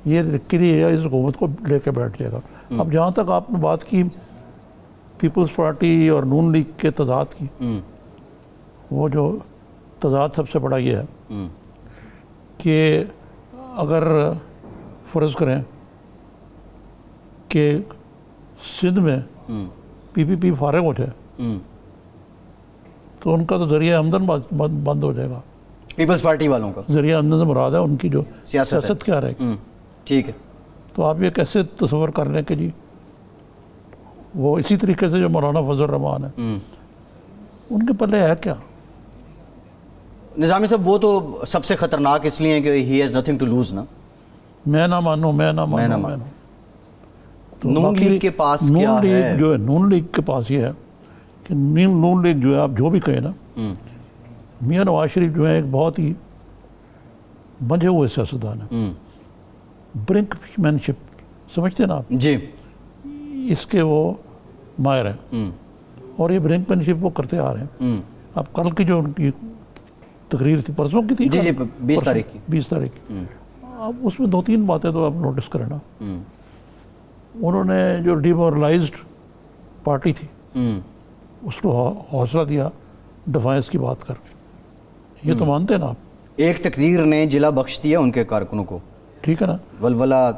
یہ لکھ کے لیے اس حکومت کو لے کے بیٹھ جائے گا. اب جہاں تک آپ نے بات کی پیپلز پارٹی اور نون لیگ کے تضاد کی, وہ جو تضاد سب سے بڑا یہ ہے کہ اگر فرض کریں کہ سندھ میں پی پی فارغ ہو جائے تو ان کا تو ذریعہ آمدن بند ہو جائے گا. پیپلز پارٹی والوں کا ذریعہ آمدن سے مراد ہے ان کی جو سیاست کیا رہے گی. ٹھیک ہے. تو آپ یہ کیسے تصور کر لیں کہ جی وہ اسی طریقے سے جو مولانا فضل الرحمان ہے ان کے پلے ہے کیا؟ نظامی صاحب وہ تو سب سے خطرناک اس لیے کہ he has nothing to lose نا. میں نہ مانوں. نون لیگ کے پاس کیا ہے؟ جو ہے نون لیگ کے پاس یہ ہے کہ نون لیگ جو ہے آپ جو بھی کہیں نا, میاں نواز شریف جو ہے ایک بہت ہی بنجھے ہوئے سیاستدان ہیں. برنک مین شپ سمجھتے ہیں نا آپ؟ جی, اس کے وہ ماہر ہیں, اور یہ برنک مین شپ وہ کرتے آ رہے ہیں. اب کل کی جو ان کی تقریر تھی, پرسوں کی تھی, جی 20 تاریخ کی. اب اس میں 2-3 باتیں تو آپ نوٹس کریں نا. انہوں نے جو ڈیمورلائزڈ پارٹی تھی اس کو حوصلہ دیا ڈیفائنس کی بات کر. یہ تو مانتے ہیں نا آپ؟ ایک تقریر نے جلا بخش دیا ان کے کارکنوں کو. ٹھیک ہے نا. ولولہ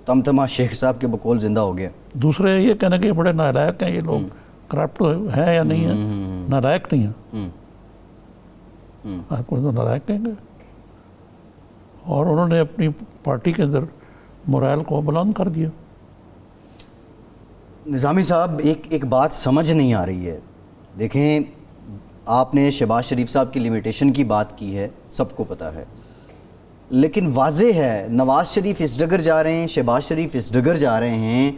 تمتما شیخ صاحب کے بقول زندہ ہو گیا. دوسرے یہ کہنا کہ یہ بڑے نالائق ہیں, یہ لوگ کرپٹ ہیں یا نہیں ہیں. نالائق نہیں ہیں, آپ کو تو نالائق کہیں گے. اور انہوں نے اپنی پارٹی کے اندر مرائل کو بلند کر دیا. نظامی صاحب ایک بات سمجھ نہیں آ رہی ہے. دیکھیں, آپ نے شہباز شریف صاحب کی لیمیٹیشن کی بات کی ہے, سب کو پتہ ہے, لیکن واضح ہے نواز شریف اس ڈگر جا رہے ہیں, شہباز شریف اس ڈگر جا رہے ہیں.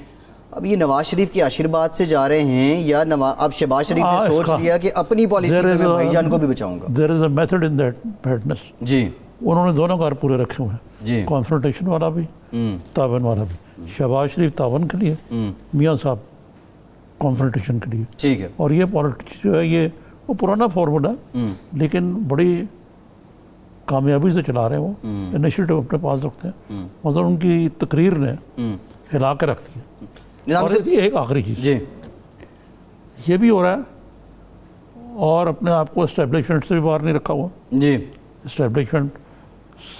اب یہ نواز شریف کے آشیرواد سے جا رہے ہیں یا اب شہباز شریف نے سوچ لیا کہ اپنی پالیسی میں بھائی جان کو بھی بچاؤں گا؟ There is a method in that madness. جی, انہوں نے دونوں کار پورے رکھے ہوئے ہیں, جی, کانفرنٹیشن والا بھی, تعاون والا بھی. شہباز شریف تعاون کے لیے, میاں صاحب کانفرنٹیشن کے لیے. ٹھیک ہے. اور یہ پالیٹکس جو ہے یہ وہ پرانا فارمولا ہے, لیکن بڑی کامیابی سے چلا رہے ہیں. وہ انیشیٹو اپنے پاس رکھتے ہیں, مطلب ان کی تقریر نے ہلا کے رکھ دی. اور ایک آخری چیز, جی, یہ بھی ہو رہا ہے اور اپنے آپ کو اسٹیبلشمنٹ سے بھی باہر نہیں رکھا ہوا. جی, اسٹیبلشمنٹ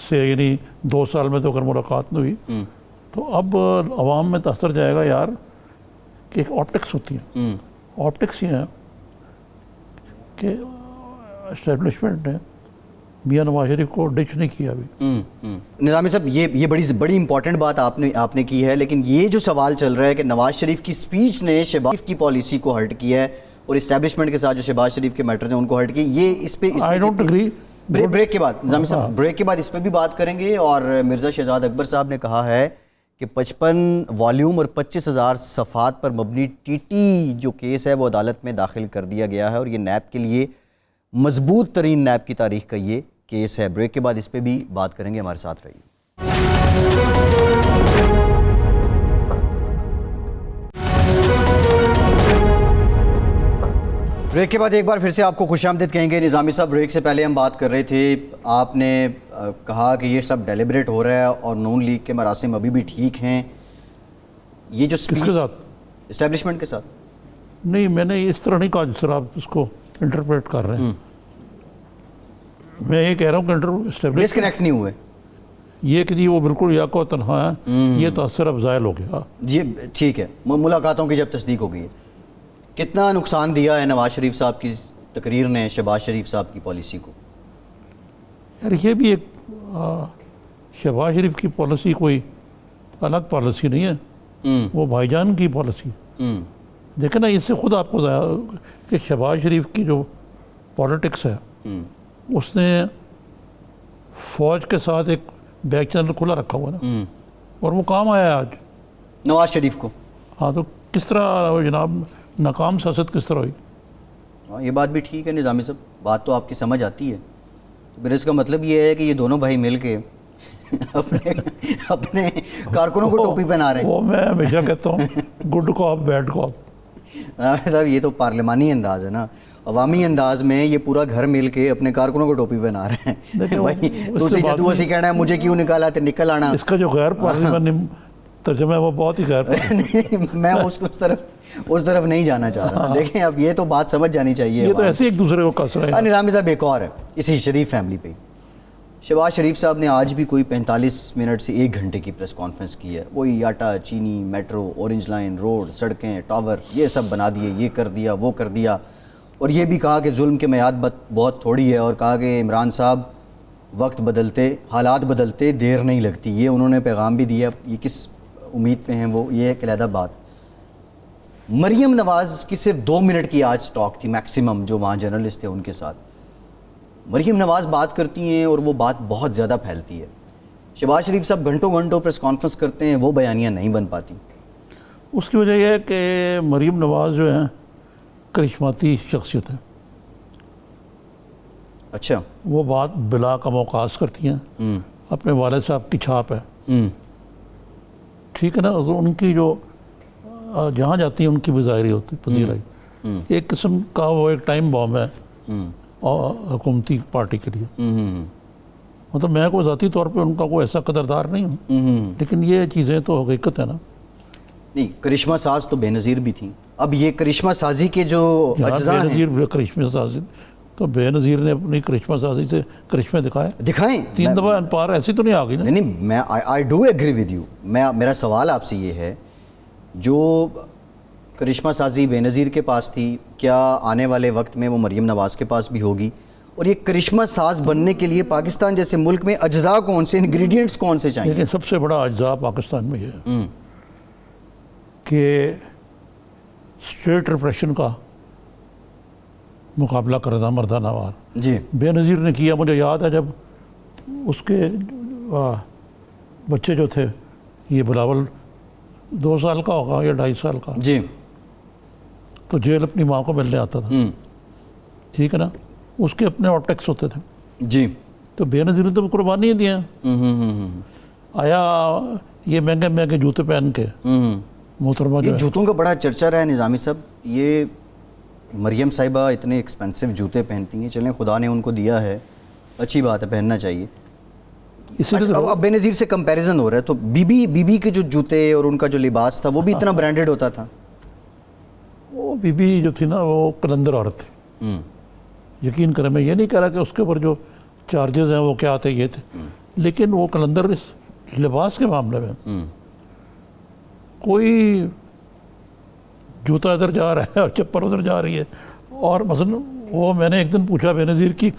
سے یعنی 2 سال میں تو اگر ملاقات نہیں ہوئی تو اب عوام میں تاثر جائے گا یار کہ ایک آپٹکس ہوتی ہیں. آپٹکس یہ ہیں کہ اسٹیبلشمنٹ نے میاں نواز شریف کو ڈچ نہیں کیا ابھی. نظامی صاحب یہ بڑی امپورٹنٹ بات آپ نے کی ہے, لیکن یہ جو سوال چل رہا ہے کہ نواز شریف کی سپیچ نے شہباز شریف کی پالیسی کو ہرٹ کیا ہے اور اسٹیبلشمنٹ کے ساتھ جو شہباز شریف کے میٹرز ہیں ان کو ہرٹ کیا, یہ اس پہ آئی ڈونٹ اگری. بریک کے بعد نظامی صاحب بریک کے بعد اس پہ بھی بات کریں گے. اور مرزا شہزاد اکبر صاحب نے کہا ہے کہ 55 والیوم اور 25,000 صفحات پر مبنی ٹی ٹی جو کیس ہے وہ عدالت میں داخل کر دیا گیا ہے اور یہ نیب کے لیے مضبوط ترین نیب کی تاریخ کا یہ کیس ہے. بریک کے بعد اس پہ بھی بات کریں گے, ہمارے ساتھ رہیے. بریک کے بعد ایک بار پھر سے آپ کو خوش آمدید کہیں گے. نظامی صاحب, بریک سے پہلے ہم بات کر رہے تھے, آپ نے کہا کہ یہ سب ڈیلیبریٹ ہو رہا ہے اور نون لیگ کے مراسم ابھی بھی ٹھیک ہیں. یہ جو کس کے ساتھ؟ اسٹیبلشمنٹ کے ساتھ. نہیں, میں نے اس طرح نہیں کہا جس طرح آپ اس کو انٹرپریٹ کر رہے ہیں. میں یہ کہہ رہا ہوں کہ اسٹیبلش ڈسکنیکٹ نہیں ہوئے یہ کہ جی وہ بالکل یاق و تنہا ہے، یہ تاثر اب زائل ہو گیا. جی ٹھیک ہے. ملاقاتوں کی جب تصدیق ہو گئی ہے، کتنا نقصان دیا ہے نواز شریف صاحب کی تقریر نے شہباز شریف صاحب کی پالیسی کو؟ یار یہ بھی ایک شہباز شریف کی پالیسی کوئی الگ پالیسی نہیں ہے، وہ بھائی جان کی پالیسی ہے. دیکھیں نا، اس سے خود آپ کو کہ شہباز شریف کی جو پالیٹکس ہے اس نے فوج کے ساتھ ایک بیک چینل کھلا رکھا ہوا نا، اور وہ کام آیا ہے آج نواز شریف کو. ہاں تو کس طرح جناب ناکام سیاست کس طرح ہوئی؟ ہاں یہ بات بھی ٹھیک ہے نظامی صاحب، بات تو آپ کی سمجھ آتی ہے. تو پھر اس کا مطلب یہ ہے کہ یہ دونوں بھائی مل کے اپنے کارکنوں کو ٹوپی پہنا رہے ہیں. وہ میں ہمیشہ کہتا ہوں گڈ کاپ بیڈ کاپ. صاحب یہ تو پارلیمانی انداز ہے نا، عوامی انداز میں یہ پورا گھر مل کے اپنے کارکنوں کو ٹوپی پہنا رہے ہیں. بھائی تو اسے جدو اسی کہنا ہے مجھے کیوں نکالا تو نکل آنا. اس کا جو غیر پارلیمانی ترجمہ ہے وہ بہت ہی غیر میں اس طرف نہیں جانا چاہ رہا. دیکھیں اب یہ تو بات سمجھ جانی چاہیے. یہ تو ایسے ایک دوسرے کو کس رہے ہیں. نظامی صاحب ایک اور ہے اسی شریف فیملی پہ. شہباز شریف صاحب نے آج بھی کوئی 45 منٹ سے 1 گھنٹے کی پریس کانفرنس کی ہے. وہی آٹا چینی میٹرو اورنج لائن روڈ سڑکیں ٹاور یہ سب بنا دیے، یہ کر دیا وہ کر دیا، اور یہ بھی کہا کہ ظلم کے میعاد بہت تھوڑی ہے، اور کہا کہ عمران صاحب وقت بدلتے حالات بدلتے دیر نہیں لگتی. یہ انہوں نے پیغام بھی دیا. یہ کس امید پہ ہیں وہ، یہ ایک علیحدہ بات. مریم نواز کی صرف 2 منٹ کی آج ٹاک تھی میکسیمم، جو وہاں جرنلسٹ تھے ان کے ساتھ. مریم نواز بات کرتی ہیں اور وہ بات بہت زیادہ پھیلتی ہے. شہباز شریف صاحب گھنٹوں پریس کانفرنس کرتے ہیں، وہ بیانیاں نہیں بن پاتی. اس کی وجہ یہ ہے کہ مریم نواز جو ہے کرشماتی شخصیت ہے. اچھا. وہ بات بلا کا موقاس کرتی ہیں، اپنے والد صاحب کی چھاپ ہے. ٹھیک ہے نا، ان کی جو جہاں جاتی ہیں ان کی بھی ظاہری ہوتی پذیرائی. ایک قسم کا وہ ایک ٹائم بام ہے حکومتی پارٹی کے لیے. مطلب میں کوئی ذاتی طور پہ ان کا کوئی ایسا قدردار نہیں ہوں، لیکن یہ چیزیں تو حقیقت ہے نا. نہیں، کرشمہ ساز تو بے نظیر بھی تھیں. اب یہ کرشمہ سازی کے جو اجزاء ہیں، بے نظیر کرشمہ سازی تو بے نظیر نے اپنی کرشمہ سازی سے کرشمے دکھائیں 3 دفعہ ان پار ایسی تو نہیں آ گئی نا. نہیں میں I do agree with you. میرا سوال آپ سے یہ ہے، جو کرشمہ سازی بے نظیر کے پاس تھی، کیا آنے والے وقت میں وہ مریم نواز کے پاس بھی ہوگی؟ اور یہ کرشمہ ساز بننے کے لیے پاکستان جیسے ملک میں اجزاء کون سے، انگریڈینٹس کون سے چاہیے؟ لیکن سب سے بڑا اجزاء پاکستان میں یہ ہے کہ اسٹیٹ ریپریشن کا مقابلہ کرنا مردانہ وار. جی بے نظیر نے کیا. مجھے یاد ہے جب اس کے بچے جو تھے، یہ بلاول 2 سال کا ہوگا یا 2.5 سال کا، جی تو جیل اپنی ماں کو ملنے آتا تھا. ٹھیک ہے نا، اس کے اپنے آپٹکس ہوتے تھے. جی تو بے نظیر نے تو قربانی دیا. آیا یہ مہنگے جوتے پہن کے محترمہ جو یہ جوتوں کا بڑا چرچا رہا ہے نظامی صاحب. یہ مریم صاحبہ اتنے ایکسپینسو جوتے پہنتی ہیں. چلیں خدا نے ان کو دیا ہے، اچھی بات ہے، پہننا چاہیے. اب بے نظیر سے کمپیریزن ہو رہا ہے، تو بی بی کے جو جوتے اور ان کا جو لباس تھا وہ بھی اتنا برانڈڈ ہوتا تھا. وہ بی بی جو تھی نا وہ کلندر عورت تھی. یقین کریں، میں یہ نہیں کہہ رہا کہ اس کے اوپر جو چارجز ہیں وہ کیا تھے یہ تھے، لیکن وہ کلندر اس لباس کے معاملے میں کوئی جوتا ادھر جا رہا ہے اور چپل ادھر جا رہی ہے. اور مثلا وہ میں نے ایک دن پوچھا، بے نظیر کی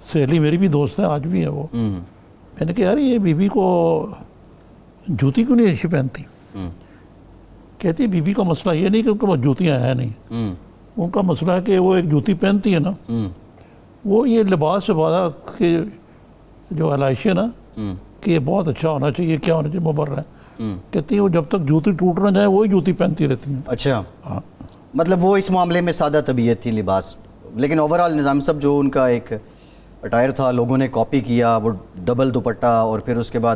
سہیلی میری بھی دوست ہے، آج بھی ہے وہ، میں نے کہا یار یہ بی بی کو جوتی کیوں نہیں ایسی پہنتی؟ کہتی بی بی کا مسئلہ یہ نہیں کہ ان کے پاس جوتیاں ہیں نہیں، ان کا مسئلہ ہے کہ وہ ایک جوتی پہنتی ہے نا، وہ یہ لباس سے بازا کہ جو علائش ہے نا کہ یہ بہت اچھا ہونا چاہیے، کیا ہونا چاہیے، مبرر ہے. کہتی ہیں وہ جب تک جوتی ٹوٹ نہ جائے وہی جوتی پہنتی رہتی ہیں. اچھا، مطلب وہ اس معاملے میں سادہ طبیعت تھی لباس. لیکن اوورآل نظام صاحب جو ان کا ایک اٹائر تھا، لوگوں نے کاپی کیا، وہ ڈبل دوپٹہ، اور پھر اس کے بعد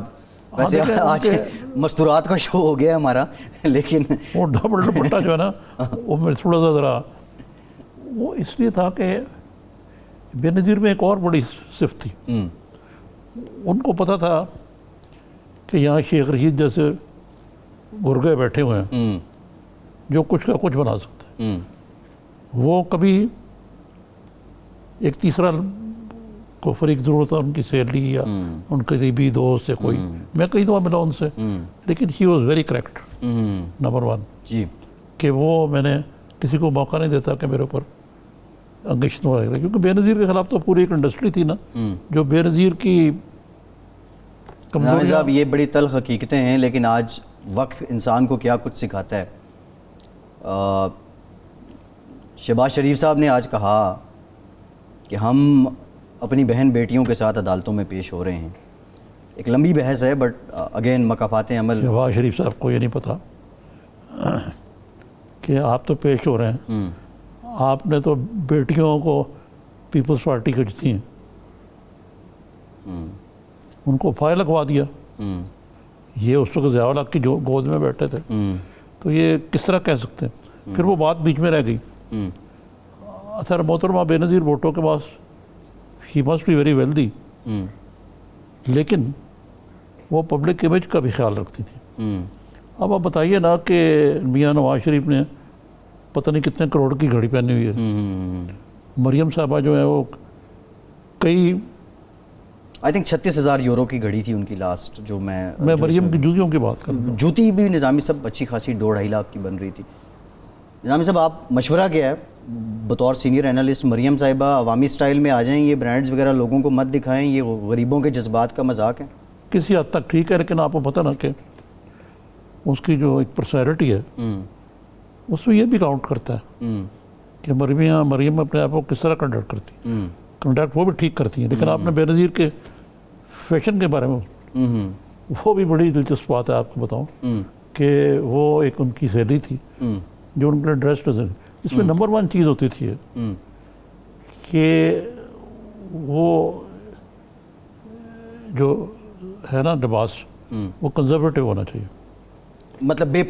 ویسے آج مستورات کا شو ہو گیا ہمارا، لیکن وہ ڈبل دوپٹہ جو ہے نا وہ میں تھوڑا سا ذرا وہ اس لیے تھا کہ بے نظیر میں ایک اور بڑی صفت تھی. ان کو پتہ تھا کہ یہاں شیخ رشید جیسے گرگے بیٹھے ہوئے ہیں جو کچھ کا کچھ بنا سکتے ہیں. وہ کبھی ایک تیسرا کو فریق ضرورت ہے ان کی سہیلی یا ان قریبی دوست سے کوئی. میں کئی دفعہ ملا ان سے, لیکن he was very correct number 1 جی کہ وہ میں نے کسی کو موقع نہیں دیتا کہ میرے اوپر انگشت ہو رہا ہے, کیونکہ بے نظیر کے خلاف تو پوری ایک انڈسٹری تھی نا جو بے نظیر کی نظامی صاحب یہ بڑی تلخ حقیقتیں ہیں, لیکن آج وقت انسان کو کیا کچھ سکھاتا ہے. شہباز شریف صاحب نے آج کہا کہ ہم اپنی بہن بیٹیوں کے ساتھ عدالتوں میں پیش ہو رہے ہیں. ایک لمبی بحث ہے, بٹ اگین مکافات عمل. شہباز شریف صاحب کو یہ نہیں پتا کہ آپ تو پیش ہو رہے ہیں, آپ نے تو بیٹیوں کو پیپلز پارٹی کو جیتی ہیں, ان کو فائل لگوا دیا. یہ اس وقت ضیاء الحق کی جو گود میں بیٹھے تھے, تو یہ کس طرح کہہ سکتے ہیں؟ پھر وہ بات بیچ میں رہ گئی. اثر محترمہ بے نظیر بھٹو کے پاس ہی مسٹ بی ویری ویلدی, لیکن وہ پبلک امیج کا بھی خیال رکھتی تھی. اب آپ بتائیے نا کہ میاں نواز شریف نے پتہ نہیں کتنے کروڑ کی گھڑی پہنی ہوئی ہے. مریم صاحبہ جو ہے وہ کئی آئی تھنک 36,000 یورو کی گھڑی تھی ان کی لاسٹ, جو میں مریم کی جوتیوں کی بات کر رہا ہوں. جوتی بھی نظامی صاحب اچھی خاصی 2.5 لاکھ کی بن رہی تھی. نظامی صاحب آپ مشورہ کیا ہے بطور سینئر اینالسٹ؟ مریم صاحبہ عوامی سٹائل میں آ جائیں, یہ برانڈز وغیرہ لوگوں کو مت دکھائیں, یہ غریبوں کے جذبات کا مذاق ہے. کسی حد تک ٹھیک ہے, لیکن آپ کو پتہ نا کہ اس کی جو ایک پرسنالٹی ہے اس میں یہ بھی کاؤنٹ کرتا ہے کہ مریم اپنے آپ کو کس طرح کنڈکٹ کرتی ہے. کنڈکٹ وہ بھی ٹھیک کرتی ہیں, لیکن آپ نے بے نظیر کے فیشن کے بارے میں وہ بھی بڑی دلچسپ بات ہے. آپ کو بتاؤں کہ وہ ایک ان کی سہیلی تھی جو ان کے ڈریس ڈیزائن, اس میں نمبر 1 چیز ہوتی تھی کہ وہ جو ہے نا لباس وہ کنزرویٹو ہونا چاہیے, مطلب بے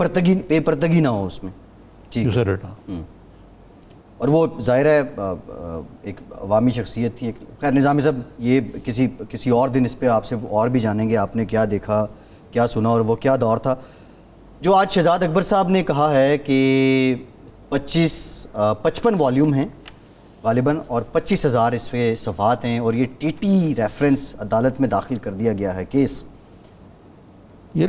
پردگی نہ ہو اس میں. ٹھیک ہے. اور وہ ظاہر ہے ایک عوامی شخصیت تھی. خیر نظامی صاحب یہ کسی اور دن اس پہ آپ سے اور بھی جانیں گے, آپ نے کیا دیکھا کیا سنا اور وہ کیا دور تھا. جو آج شہزاد اکبر صاحب نے کہا ہے کہ 55 والیوم ہیں غالباً اور 25,000 اس پہ صفحات ہیں, اور یہ TT ریفرنس عدالت میں داخل کر دیا گیا ہے کیس,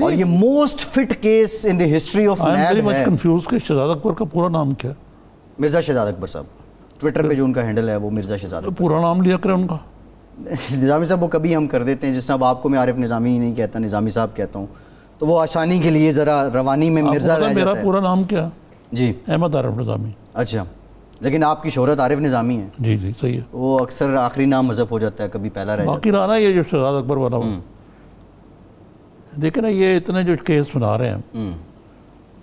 اور یہ most fit case in the history of NAB ہے. کنفیوز کہ شہزاد اکبر کا پورا نام کیا ہے؟ مرزا شہزاد اکبر صاحب. ٹویٹر پہ جو ان کا ہینڈل ہے وہ مرزا شہزاد اکبر. پورا نام لیا کریں ان کا. نظامی صاحب وہ کبھی ہم کر دیتے ہیں, جس طرح آپ کو میں عارف نظامی نہیں کہتا, نظامی صاحب کہتا ہوں, تو وہ آسانی کے لیے ذرا روانی میں مرزا رہ جاتا ہے. میرا پورا نام کیا؟ جی احمد عارف نظامی. اچھا, لیکن آپ کی شہرت عارف نظامی ہے. جی جی صحیح ہے. وہ اکثر آخری نام حذف ہو جاتا ہے, کبھی پہلا رہ جاتا ہے. باقی رہا نا یہ جو شہزاد اکبر والا ہوں, دیکھیں نا یہ اتنے جو کیس بنا رہے ہیں,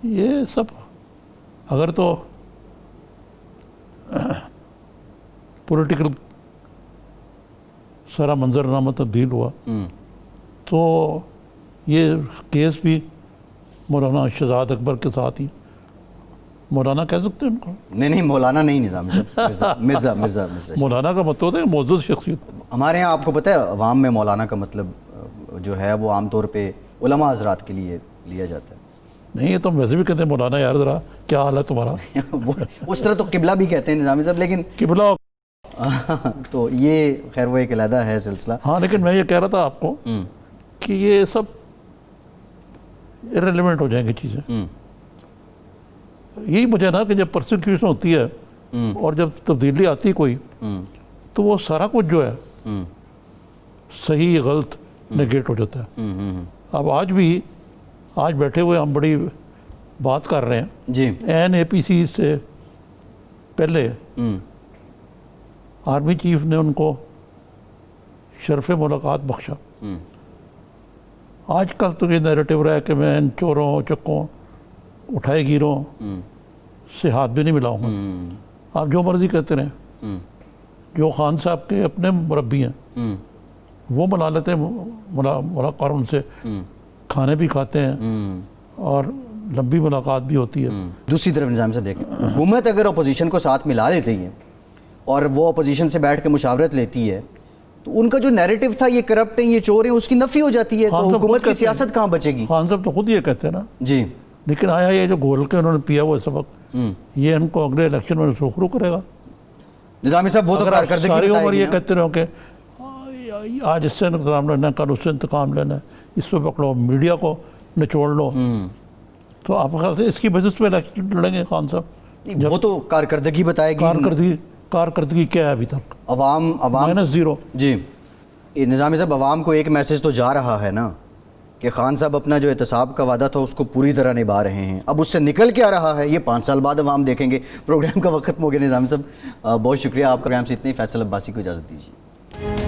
یہ سب اگر تو پولیٹیکل سارا منظرنامہ تبدیل ہوا تو یہ کیس بھی مولانا شہزاد اکبر کے ساتھ ہی, مولانا کہہ سکتے ہیں ان کو؟ نہیں مولانا نہیں نظامی صاحب, مرزا. مولانا کا مطلب ہوتا ہے معزز شخصیت. ہمارے یہاں آپ کو پتہ ہے عوام میں مولانا کا مطلب جو ہے وہ عام طور پہ علماء حضرات کے لیے لیا جاتا ہے. نہیں یہ تو ویسے بھی کہتے ہیں مولانا یار ذرا کیا حال ہے تمہارا. اس طرح تو قبلہ بھی کہتے ہیں نظامی صاحب, لیکن قبلہ تو یہ خیر وہ ایک علیحدہ ہے سلسلہ. ہاں لیکن میں یہ کہہ رہا تھا آپ کو کہ یہ سب irrelevant ہو جائیں گے چیزیں. یہی وجہ نا کہ جب پرسیکیوشن ہوتی ہے اور جب تبدیلی آتی کوئی تو وہ سارا کچھ جو ہے صحیح غلط نیگیٹ ہو جاتا ہے. اب آج بیٹھے ہوئے ہم بڑی بات کر رہے ہیں جی NAPC سے پہلے آرمی چیف نے ان کو شرف ملاقات بخشا. آج کل تو یہ نیریٹو رہا ہے کہ میں ان چوروں چکوں اٹھائے گیروں سے ہاتھ بھی نہیں ملاؤں گا. آپ جو مرضی کہتے رہیں, جو خان صاحب کے اپنے مربی ہیں وہ ملا لیتے ہیں, ملاقات ان سے کھانے بھی کھاتے ہیں اور لمبی ملاقات بھی ہوتی ہے. دوسری طرف نظام صاحب دیکھیں, حکومت اگر اپوزیشن کو ساتھ ملا لیتی ہے اور وہ اپوزیشن سے بیٹھ کے مشاورت لیتی ہے تو ان کا جو نیریٹو تھا یہ کرپٹ ہیں یہ چور ہیں اس کی نفی ہو جاتی ہے, تو حکومت کی سیاست کہاں بچے گی؟ خان صاحب تو خود یہ کہتے ہیں نا. جی لیکن آیا یہ جو گھول کے انہوں نے پیا ہوا سبق یہ ان کو اگلے الیکشن میں سرخرو کرے گا. نظامی صاحب وہ تو ساری عمر یہ کہتے رہو کہ آج اس سے انتقام لینا ہے، کل اس سے انتقام لینا ہے، اس پہ پکڑو، میڈیا کو نچوڑ لو. تو آپ کا خیال سے اس کی بیسس پہ الیکشن لڑیں گے خان صاحب؟ وہ تو کارکردگی بتائے گی. کارکردگی کیا ہے ابھی تک؟ عوام -0. جی نظامی صاحب، عوام کو ایک میسج تو جا رہا ہے نا کہ خان صاحب اپنا جو احتساب کا وعدہ تھا اس کو پوری طرح نبھا رہے ہیں. اب اس سے نکل کے آ رہا ہے، یہ 5 سال بعد عوام دیکھیں گے. پروگرام کا وقت ختم ہو گیا. نظامی صاحب بہت شکریہ آپ کا پروگرام سے اتنی. فیصل عباسی کو اجازت دیجیے.